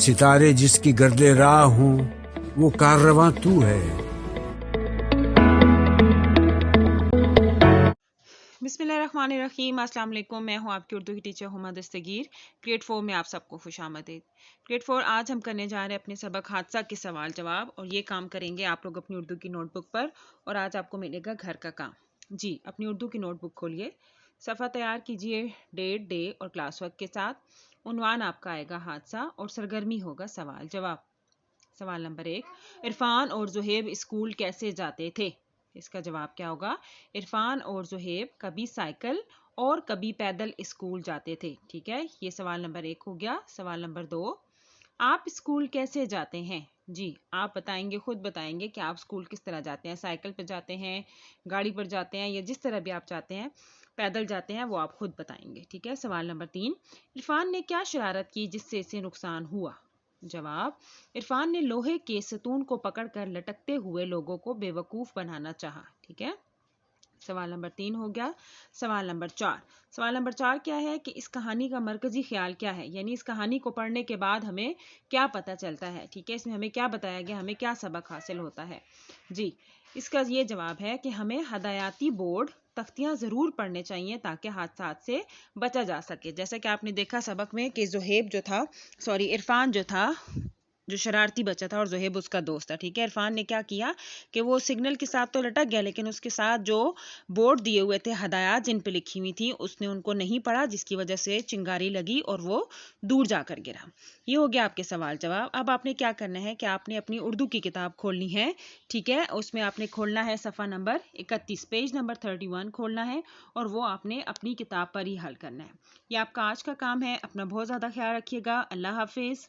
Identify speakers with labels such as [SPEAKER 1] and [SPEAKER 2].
[SPEAKER 1] ستارے جس کی گرد راہ ہوں وہ کاررواں تو ہے۔
[SPEAKER 2] بسم اللہ الرحمن الرحیم۔ السلام علیکم، میں ہوں آپ کی اردو کی ٹیچر ہما دستگیر۔ گریڈ 4 میں آپ سب کو خوش آمدید۔ گریڈ 4 آج ہم کرنے جا رہے ہیں اپنے سبق حادثہ کے سوال جواب، اور یہ کام کریں گے آپ لوگ اپنی اردو کی نوٹ بک پر، اور آج آپ کو ملے گا گھر کا کام۔ جی اپنی اردو کی نوٹ بک کھولیے، صفحہ تیار کیجئے ڈیٹ، ڈے اور کلاس ورک کے ساتھ۔ عنوان آپ کا آئے گا حادثہ اور سرگرمی ہوگا سوال جواب۔ سوال نمبر 1، عرفان اور زہیب اسکول کیسے جاتے تھے؟ اس کا جواب کیا ہوگا؟ عرفان اور زہیب کبھی سائیکل اور کبھی پیدل اسکول جاتے تھے۔ ٹھیک ہے، یہ سوال نمبر 1 ہو گیا۔ سوال نمبر 2، آپ اسکول کیسے جاتے ہیں؟ جی آپ بتائیں گے، خود بتائیں گے کہ آپ اسکول کس طرح جاتے ہیں، سائیکل پہ جاتے ہیں، گاڑی پر جاتے ہیں، یا جس طرح بھی آپ جاتے ہیں، پیدل جاتے ہیں، وہ آپ خود بتائیں گے۔ ٹھیک ہے، سوال نمبر 3، عرفان نے کیا شرارت کی جس سے اسے نقصان ہوا؟ جواب، عرفان نے لوہے کے ستون کو پکڑ کر لٹکتے ہوئے لوگوں کو بے وقوف بنانا چاہا۔ ٹھیک ہے، سوال نمبر 3 ہو گیا۔ سوال نمبر 4، سوال نمبر 4 کیا ہے کہ اس کہانی کا مرکزی خیال کیا ہے؟ یعنی اس کہانی کو پڑھنے کے بعد ہمیں کیا پتہ چلتا ہے؟ ٹھیک ہے، اس میں ہمیں کیا بتایا گیا، ہمیں کیا سبق حاصل ہوتا ہے؟ جی اس کا یہ جواب ہے کہ ہمیں ہدایاتی بورڈ تختیاں ضرور پڑھنے چاہیے تاکہ حادثات سے بچا جا سکے۔ جیسا کہ آپ نے دیکھا سبق میں کہ عرفان جو تھا، جو شرارتی بچہ تھا، اور زہیب اس کا دوست تھا۔ ٹھیک ہے، عرفان نے کیا کیا کہ وہ سگنل کے ساتھ تو لٹک گیا، لیکن اس کے ساتھ جو بورڈ دیے ہوئے تھے، ہدایات جن پہ لکھی ہوئی تھی، اس نے ان کو نہیں پڑھا، جس کی وجہ سے چنگاری لگی اور وہ دور جا کر گرا۔ یہ ہو گیا آپ کے سوال جواب۔ اب آپ نے کیا کرنا ہے کہ آپ نے اپنی اردو کی کتاب کھولنی ہے۔ ٹھیک ہے، اس میں آپ نے کھولنا ہے صفحہ نمبر 31، پیج نمبر 31 کھولنا ہے، اور وہ آپ نے اپنی کتاب پر ہی حل کرنا ہے۔ یہ آپ کا آج کا کام ہے۔ اپنا بہت زیادہ خیال رکھیے گا۔ اللہ حافظ۔